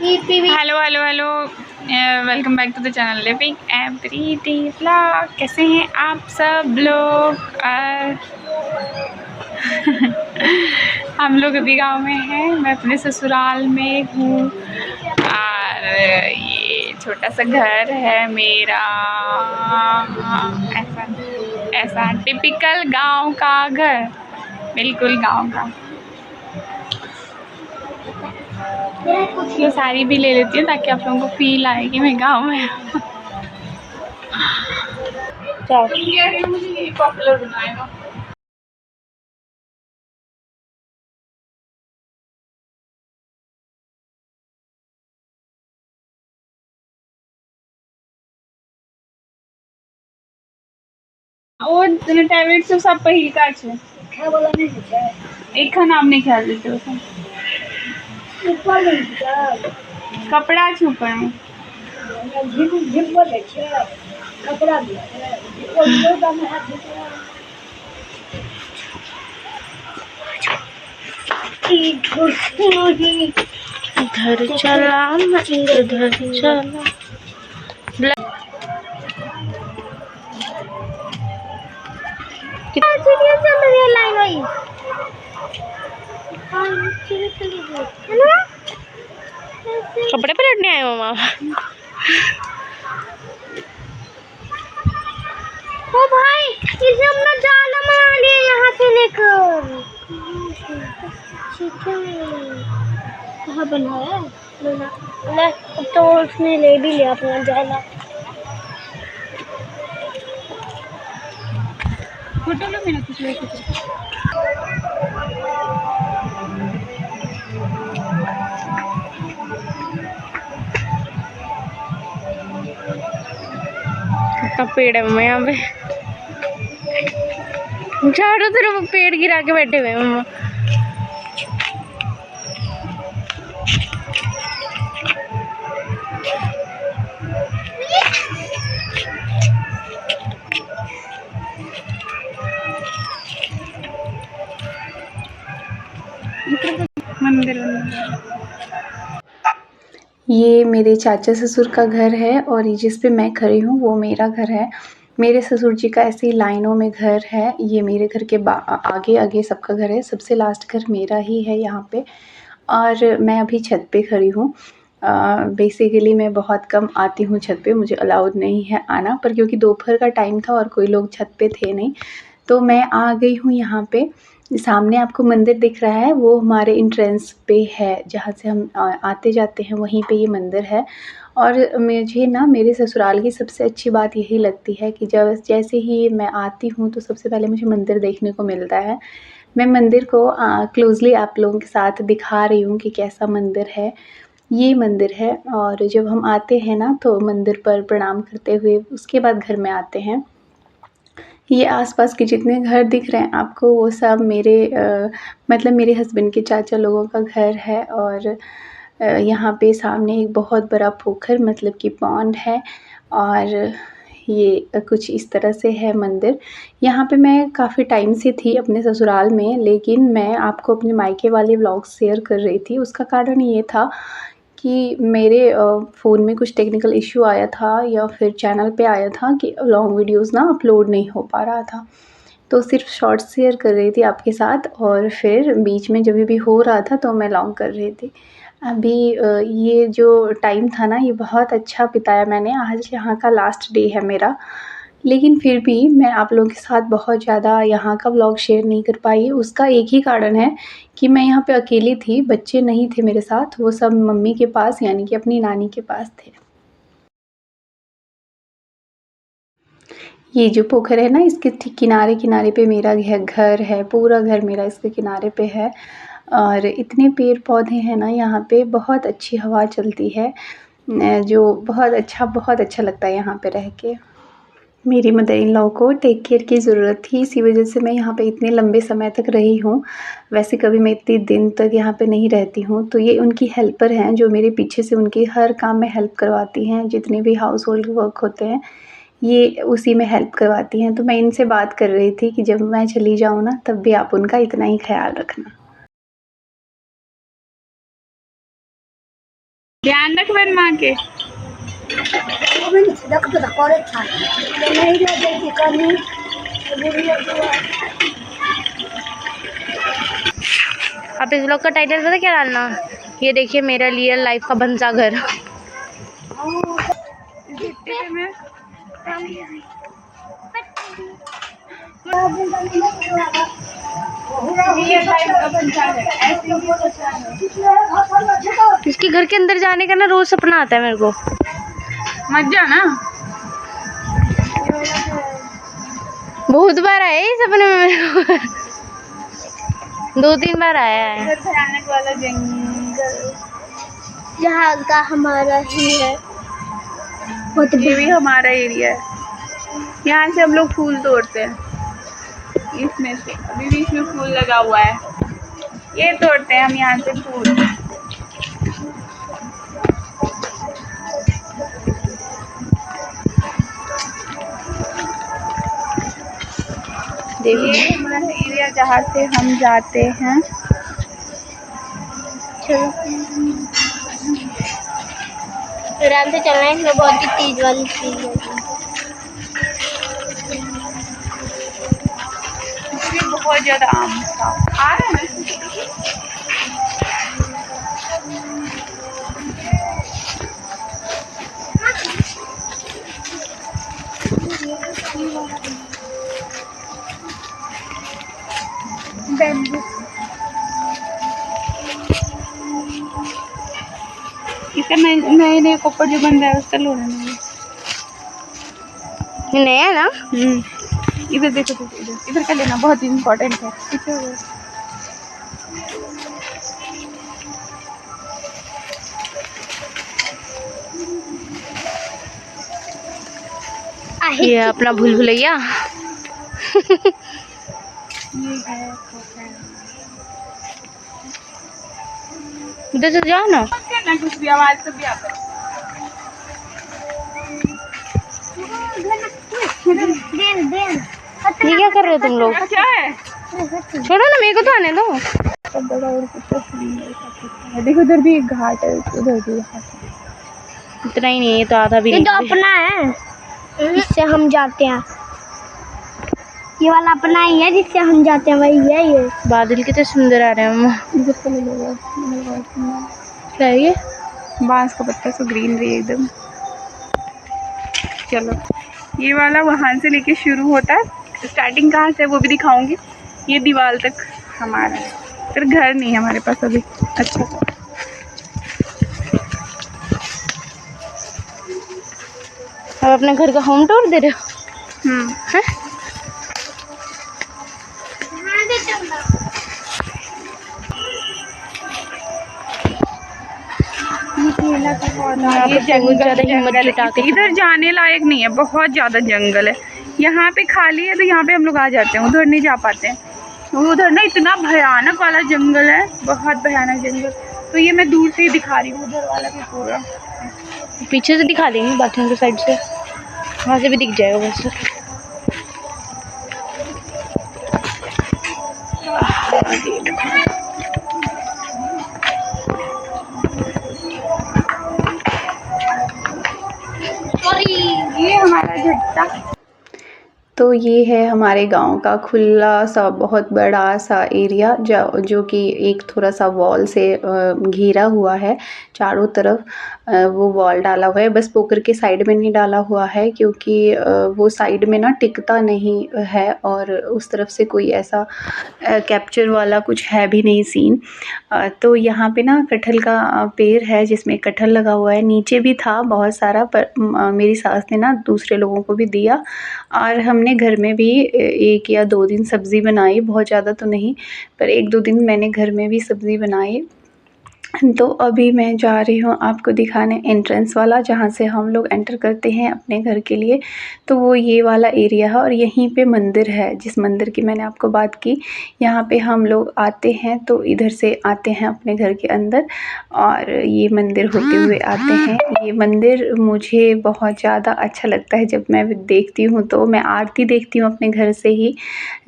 Hello hello hello, welcome back to the channel living everyday vlog. कैसे हैं आप सब लोग? हम लोग अभी गांव में हैं, मैं अपने ससुराल में हूँ और ये छोटा सा घर है मेरा। ऐसा ऐसा टिपिकल गांव का घर, बिल्कुल गांव का। ये साड़ी भी ले लेती हूँ ताकि आप लोगों को फील आए कि मैं गाँव में हूँ। मुझे ये पॉपुलर बनाएगा। और टैबलेट से सब पहिल का छे एक खाना आप नहीं खा लेते हो कपड़ा छे ऊपर में कपड़ा इधर चला इधर चला। कपड़े पलटने आए मामा। ओ भाई, इसे अपना जाल बना लिए यहाँ से लेकर। कहाँ बनाया? बना तो उसने ले भी लिया अपना जाला। फोटो लो मेरा कुछ लेके। का पेड़ है मम्मा, यहाँ पे चारों तरफ पेड़ गिरा के बैठे हुए मम्मा। मंदिर ये मेरे चाचा ससुर का घर है और ये जिस पे मैं खड़ी हूँ वो मेरा घर है। मेरे ससुर जी का ऐसे ही लाइनों में घर है। ये मेरे घर के आगे आगे सबका घर है, सबसे लास्ट घर मेरा ही है यहाँ पे। और मैं अभी छत पे खड़ी हूँ। बेसिकली मैं बहुत कम आती हूँ छत पे, मुझे अलाउड नहीं है आना, पर क्योंकि दोपहर का टाइम था और कोई लोग छत पे थे नहीं, तो मैं आ गई हूँ यहाँ पे। सामने आपको मंदिर दिख रहा है, वो हमारे एंट्रेंस पे है, जहाँ से हम आते जाते हैं, वहीं पे ये मंदिर है। और मुझे ना मेरे ससुराल की सबसे अच्छी बात यही लगती है कि जब जैसे ही मैं आती हूँ तो सबसे पहले मुझे मंदिर देखने को मिलता है। मैं मंदिर को क्लोज़ली आप लोगों के साथ दिखा रही हूँ कि कैसा मंदिर है। ये मंदिर है और जब हम आते हैं ना तो मंदिर पर प्रणाम करते हुए उसके बाद घर में आते हैं। ये आसपास के जितने घर दिख रहे हैं आपको वो सब मेरे मतलब मेरे हस्बैंड के चाचा लोगों का घर है। और यहाँ पे सामने एक बहुत बड़ा पोखर मतलब कि पॉन्ड है। और ये कुछ इस तरह से है मंदिर। यहाँ पे मैं काफ़ी टाइम से थी अपने ससुराल में, लेकिन मैं आपको अपने मायके वाले व्लॉग्स शेयर कर रही थी। उसका कारण ये था कि मेरे फ़ोन में कुछ टेक्निकल इश्यू आया था या फिर चैनल पे आया था कि लॉन्ग वीडियोज़ ना अपलोड नहीं हो पा रहा था। तो सिर्फ शॉर्ट्स शेयर कर रही थी आपके साथ और फिर बीच में जब भी हो रहा था तो मैं लॉन्ग कर रही थी। अभी ये जो टाइम था ना ये बहुत अच्छा बिताया मैंने। आज यहाँ का लास्ट डे है मेरा, लेकिन फिर भी मैं आप लोगों के साथ बहुत ज़्यादा यहाँ का व्लॉग शेयर नहीं कर पाई। उसका एक ही कारण है कि मैं यहाँ पे अकेली थी, बच्चे नहीं थे मेरे साथ, वो सब मम्मी के पास यानी कि अपनी नानी के पास थे। ये जो पोखर है ना इसके ठीक किनारे-किनारे पे मेरा घर है, पूरा घर मेरा इसके किनारे पे है। और इतने पेड़-पौधे हैं ना यहाँ पे, बहुत अच्छी हवा चलती है। जो बहुत अच्छा लगता है यहाँ पे रह के। मेरी मदर इन लॉ को टेक केयर की ज़रूरत थी, इसी वजह से मैं यहाँ पे इतने लंबे समय तक रही हूँ। वैसे कभी मैं इतने दिन तक यहाँ पे नहीं रहती हूँ, तो ये उनकी हेल्पर हैं जो मेरे पीछे से उनकी हर काम में हेल्प करवाती हैं। जितने भी हाउस होल्ड वर्क होते हैं ये उसी में हेल्प करवाती हैं। तो मैं इनसे बात कर रही थी कि जब मैं चली जाऊँ ना तब भी आप उनका इतना ही ख्याल रखना। ध्यान रख बन माँ के। आप इस ब्लॉग का टाइटल पता क्या डालना? ये देखिए मेरा रियल लाइफ का बंसा घर। इसके घर के अंदर जाने का ना रोज सपना आता है मेरे को। मत जाना। बहुत बार आया है सपने में मेरे को। 2-3 बार आया है। भयानक वाला जंगल जहाँ का हमारा ही है। ये भी हमारा एरिया है। यहाँ से हम लोग फूल तोड़ते हैं। इसमें से अभी भी इसमें फूल लगा हुआ है, ये तोड़ते हैं हम यहाँ से फूल। ये हमारा एरिया जहाँ से हम जाते हैं। चलो आराम से चलना है, इसमें बहुत ही तेज वाली चीज है। बहुत ज्यादा आम आ रहा है ना। इसका नए नए कपड़ जो बन रहा है उसका लो नहीं। नया है ना? इधर देखो, इधर का लेना बहुत इम्पोर्टेंट है। ये अपना भूल भुलैया। उधर से जाओ ना। कुछ भी आवाज से भी आता है। ये क्या कर रहे हो तुम लोग? क्या है? छोड़ो ना, मेरे को तो आने दो। देखो उधर भी एक घाट है, उधर भी घाट है। इतना ही नहीं है तो आधा भी ये नहीं। तो अपना है, इससे हम जाते हैं। ये वाला अपना ही है जिससे हम जाते हैं, वही है ये। बादल कितने सुंदर आ रहे हैं अम्मा। क्या है ये? बांस का पत्ता से ग्रीनरी एकदम। चलो ये वाला वहाँ से लेके शुरू होता है, स्टार्टिंग कहाँ से वो भी दिखाऊंगी। ये दीवार तक हमारा है, फिर घर नहीं है हमारे पास अभी। अच्छा अब अपने घर का होम टूर दे रहे हो? हैं? ये जंगल इधर जाने लायक नहीं है, बहुत ज़्यादा जंगल है। यहाँ पे खाली है तो यहाँ पे हम लोग आ जाते हैं, उधर नहीं जा पाते हैं। उधर ना इतना भयानक वाला जंगल है, बहुत भयानक जंगल। तो ये मैं दूर से ही दिखा रही हूँ, उधर वाला भी पूरा। पीछे से दिखा देंगे, बाथरूम के साइड से, वहाँ से भी दिख जाएगा वैसे। ये हमारा झट्टा। तो ये है हमारे गांव का खुला सा बहुत बड़ा सा एरिया जो कि एक थोड़ा सा वॉल से घिरा हुआ है चारों तरफ। वो वॉल डाला हुआ है, बस पोखर के साइड में नहीं डाला हुआ है क्योंकि वो साइड में ना टिकता नहीं है और उस तरफ से कोई ऐसा कैप्चर वाला कुछ है भी नहीं सीन। तो यहाँ पे ना कटहल का पेड़ है जिसमें कटहल लगा हुआ है। नीचे भी था बहुत सारा, पर मेरी सास ने ना दूसरे लोगों को भी दिया और हमने घर में भी 1 या 2 दिन सब्ज़ी बनाई, बहुत ज़्यादा तो नहीं, पर 1-2 दिन मैंने घर में भी सब्ज़ी बनाई। तो अभी मैं जा रही हूँ आपको दिखाने एंट्रेंस वाला, जहाँ से हम लोग एंटर करते हैं अपने घर के लिए। तो वो ये वाला एरिया है और यहीं पे मंदिर है, जिस मंदिर की मैंने आपको बात की। यहाँ पे हम लोग आते हैं तो इधर से आते हैं अपने घर के अंदर और ये मंदिर होते हुए आते हैं। ये मंदिर मुझे बहुत ज़्यादा अच्छा लगता है। जब मैं देखती हूँ तो मैं आरती देखती हूँ अपने घर से ही,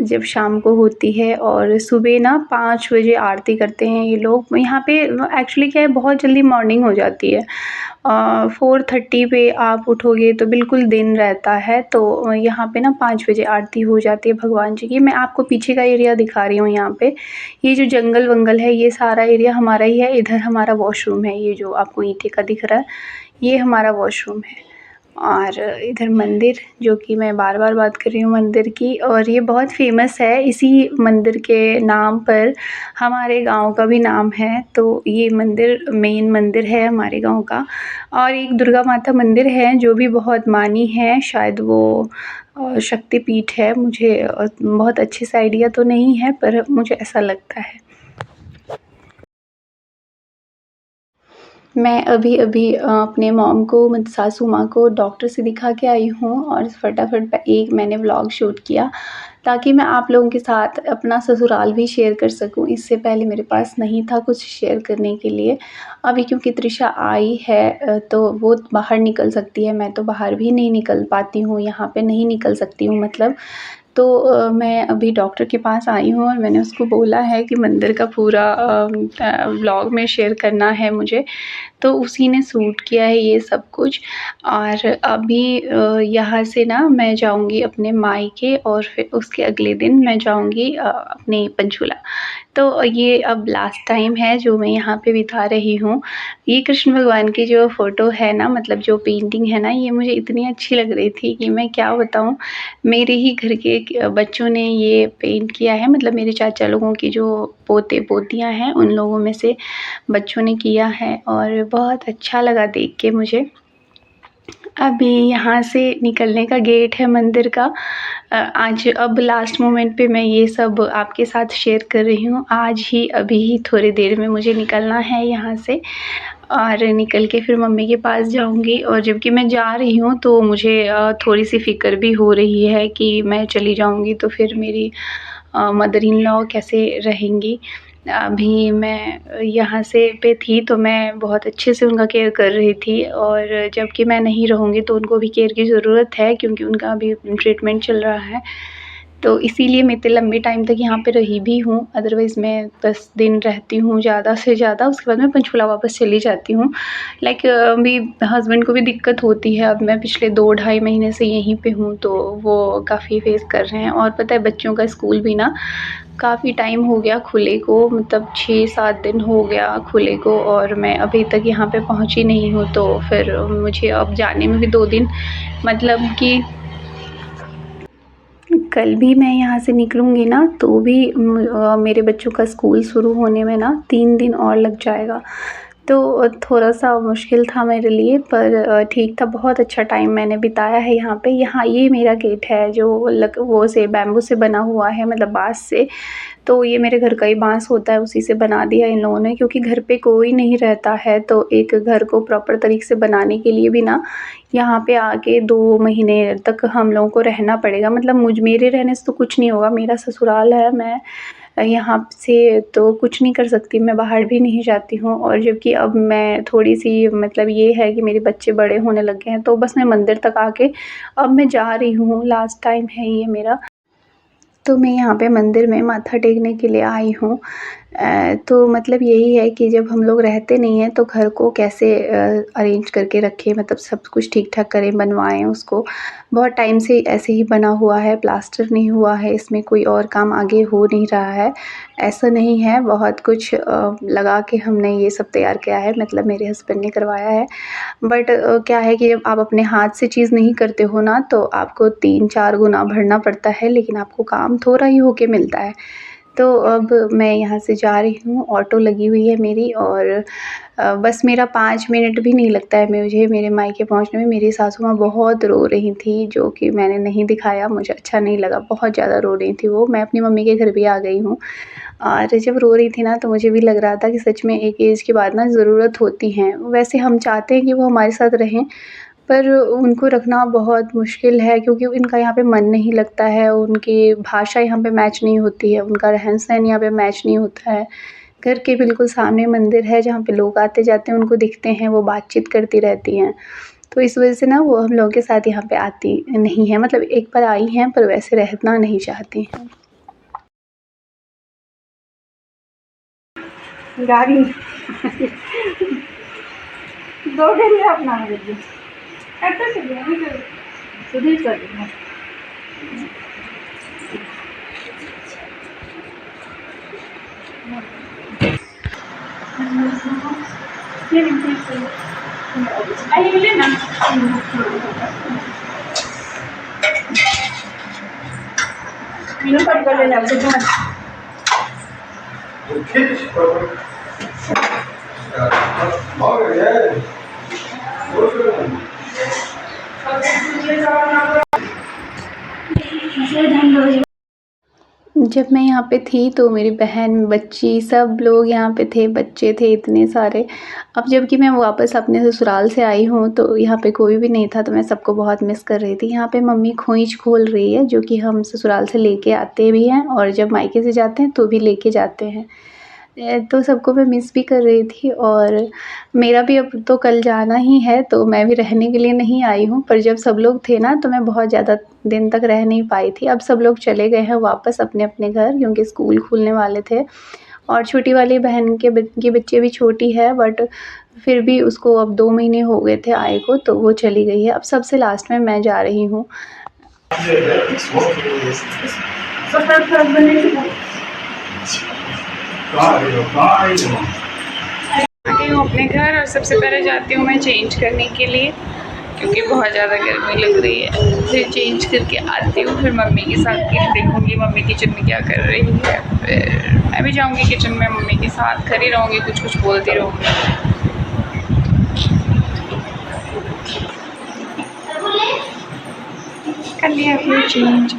जब शाम को होती है, और सुबह ना 5 बजे आरती करते हैं ये लोग। यहाँ पे एक्चुअली क्या है, बहुत जल्दी मॉर्निंग हो जाती है। 4:30 पे आप उठोगे तो बिल्कुल दिन रहता है। तो यहाँ पे ना 5 बजे आरती हो जाती है भगवान जी की। मैं आपको पीछे का एरिया दिखा रही हूँ यहाँ पे। ये जो जंगल-वंगल है, ये सारा एरिया हमारा ही है। इधर हमारा वॉशरूम है, ये जो आपको ईंटे का दिख रहा है, ये हमारा वॉशरूम है। और इधर मंदिर, जो कि मैं बार-बार बात कर रही हूँ मंदिर की, और ये बहुत फ़ेमस है। इसी मंदिर के नाम पर हमारे गाँव का भी नाम है। तो ये मंदिर मेन मंदिर है हमारे गाँव का। और एक दुर्गा माता मंदिर है जो भी बहुत मानी है, शायद वो शक्तिपीठ है। मुझे बहुत अच्छे से आइडिया तो नहीं है, पर मुझे ऐसा लगता है। मैं अभी अपने मॉम को, मतलब सासू माँ को डॉक्टर से दिखा के आई हूँ, और फटाफट एक मैंने व्लॉग शूट किया ताकि मैं आप लोगों के साथ अपना ससुराल भी शेयर कर सकूँ। इससे पहले मेरे पास नहीं था कुछ शेयर करने के लिए। अभी क्योंकि तृषा आई है तो वो बाहर निकल सकती है, मैं तो बाहर भी नहीं निकल पाती हूँ, यहाँ पे नहीं निकल सकती हूँ मतलब। तो मैं अभी डॉक्टर के पास आई हूँ, और मैंने उसको बोला है कि मंदिर का पूरा व्लॉग में शेयर करना है मुझे। तो उसी ने शूट किया है ये सब कुछ। और अभी यहाँ से ना मैं जाऊँगी अपने मायके, और फिर उसके अगले दिन मैं जाऊँगी अपने पंचकूला। तो ये अब लास्ट टाइम है जो मैं यहाँ पे बिता रही हूँ। ये कृष्ण भगवान की जो फ़ोटो है ना, मतलब जो पेंटिंग है ना, ये मुझे इतनी अच्छी लग रही थी कि मैं क्या बताऊँ। मेरे ही घर के बच्चों ने ये पेंट किया है, मतलब मेरे चाचा लोगों की जो पोते-पोतियाँ हैं, उन लोगों में से बच्चों ने किया है, और बहुत अच्छा लगा देख के मुझे। अभी यहाँ से निकलने का गेट है मंदिर का। आज अब लास्ट मोमेंट पे मैं ये सब आपके साथ शेयर कर रही हूँ। आज ही अभी ही थोड़ी देर में मुझे निकलना है यहाँ से, और निकल के फिर मम्मी के पास जाऊँगी। और जबकि मैं जा रही हूँ तो मुझे थोड़ी सी फ़िक्र भी हो रही है कि मैं चली जाऊँगी तो फिर मेरी मदर इन लॉ कैसे रहेंगी। अभी मैं यहाँ से पे थी तो मैं बहुत अच्छे से उनका केयर कर रही थी, और जबकि मैं नहीं रहूँगी तो उनको भी केयर की ज़रूरत है, क्योंकि उनका अभी ट्रीटमेंट चल रहा है। तो इसीलिए मैं इतने लंबे टाइम तक यहाँ पे रही भी हूँ। अदरवाइज़ मैं 10 दिन रहती हूँ ज़्यादा से ज़्यादा, उसके बाद मैं पंचकुला वापस चली जाती हूँ। लाइक अभी हस्बैंड को भी दिक्कत होती है। अब मैं पिछले 2 ढाई महीने से यहीं पे हूँ, तो वो काफ़ी फेस कर रहे हैं। और पता है, बच्चों का स्कूल भी ना काफ़ी टाइम हो गया खुले को, मतलब 6-7 दिन हो गया खुले को, और मैं अभी तक यहाँ पे पहुँची नहीं हूँ। तो फिर मुझे अब जाने में भी 2 दिन, मतलब कि कल भी मैं यहाँ से निकलूँगी ना तो भी मेरे बच्चों का स्कूल शुरू होने में ना 3 दिन और लग जाएगा। तो थोड़ा-सा मुश्किल था मेरे लिए, पर ठीक था। बहुत अच्छा टाइम मैंने बिताया है यहाँ पे। यहाँ ये मेरा गेट है जो वो से बैम्बू से बना हुआ है, मतलब बाँस से। तो ये मेरे घर का ही बाँस होता है, उसी से बना दिया इन लोगों ने, क्योंकि घर पे कोई नहीं रहता है। तो एक घर को प्रॉपर तरीके से बनाने के लिए भी ना यहाँ पे आके 2 महीने तक हम लोगों को रहना पड़ेगा। मतलब मेरे रहने से तो कुछ नहीं होगा, मेरा ससुराल है, मैं यहाँ से तो कुछ नहीं कर सकती, मैं बाहर भी नहीं जाती हूँ। और जबकि अब मैं थोड़ी-सी, मतलब ये है कि मेरे बच्चे बड़े होने लग गए हैं, तो बस मैं मंदिर तक आके अब मैं जा रही हूँ, लास्ट टाइम है ये मेरा। तो मैं यहाँ पे मंदिर में माथा टेकने के लिए आई हूँ। तो मतलब यही है कि जब हम लोग रहते नहीं हैं तो घर को कैसे अरेंज करके रखें, मतलब सब कुछ ठीक-ठाक करें, बनवाएँ उसको। बहुत टाइम से ऐसे ही बना हुआ है, प्लास्टर नहीं हुआ है, इसमें कोई और काम आगे हो नहीं रहा है। ऐसा नहीं है, बहुत कुछ लगा के हमने ये सब तैयार किया है, मतलब मेरे हस्बैंड ने करवाया है। बट क्या है कि जब आप अपने हाथ से चीज़ नहीं करते हो ना, तो आपको 3-4 गुना भरना पड़ता है, लेकिन आपको काम थोड़ा ही होके मिलता है। तो अब मैं यहाँ से जा रही हूँ, ऑटो लगी हुई है मेरी, और बस मेरा 5 मिनट भी नहीं लगता है मुझे मेरे मायके पहुँचने में। मेरी सासू माँ बहुत रो रही थी, जो कि मैंने नहीं दिखाया, मुझे अच्छा नहीं लगा, बहुत ज़्यादा रो रही थी वो। मैं अपनी मम्मी के घर भी आ गई हूँ, और जब रो रही थी ना तो मुझे भी लग रहा था कि सच में एक एज के बाद ना ज़रूरत होती है। वैसे हम चाहते हैं कि वो हमारे साथ रहें, पर उनको रखना बहुत मुश्किल है, क्योंकि इनका यहाँ पे मन नहीं लगता है, उनकी भाषा यहाँ पे मैच नहीं होती है, उनका रहन-सहन यहाँ पे मैच नहीं होता है। घर के बिल्कुल सामने मंदिर है जहाँ पे लोग आते-जाते हैं, उनको दिखते हैं, वो बातचीत करती रहती हैं। तो इस वजह से ना वो हम लोगों के साथ यहाँ पे आती नहीं हैं, मतलब एक बार आई हैं पर वैसे रहना नहीं चाहती हैं। गाड़ी दो के लिए अपना दीजिए ऐसा चलिए सुधीर सर जब मैं यहाँ पे थी तो मेरी बहन बच्ची सब लोग यहाँ पे थे, बच्चे थे इतने सारे। अब जबकि मैं वापस अपने ससुराल से आई हूँ तो यहाँ पे कोई भी नहीं था, तो मैं सबको बहुत मिस कर रही थी। यहाँ पे मम्मी खोइंच खोल रही है, जो कि हम ससुराल से लेके आते भी हैं और जब मायके से जाते हैं तो भी लेके जाते हैं। तो सबको मैं मिस भी कर रही थी और मेरा भी अब तो कल जाना ही है, तो मैं भी रहने के लिए नहीं आई हूँ। पर जब सब लोग थे ना तो मैं बहुत ज़्यादा दिन तक रह नहीं पाई थी। अब सब लोग चले गए हैं वापस अपने घर, क्योंकि स्कूल खुलने वाले थे और छोटी वाली बहन की बच्चे भी छोटी है, बट फिर भी उसको अब 2 महीने हो गए थे आए को, तो वो चली गई है। अब सबसे लास्ट में मैं जा रही हूँ। आ गई हूँ अपने घर और सबसे पहले जाती हूँ मैं चेंज करने के लिए, क्योंकि बहुत ज़्यादा गर्मी लग रही है। फिर चेंज करके आती हूँ, फिर मम्मी के साथ देखूँगी मम्मी किचन में क्या कर रही है। फिर मैं भी जाऊँगी किचन में मम्मी के साथ, खड़ी रहूँगी, कुछ बोलती रहूँगी। कर लिया फिर चेंज।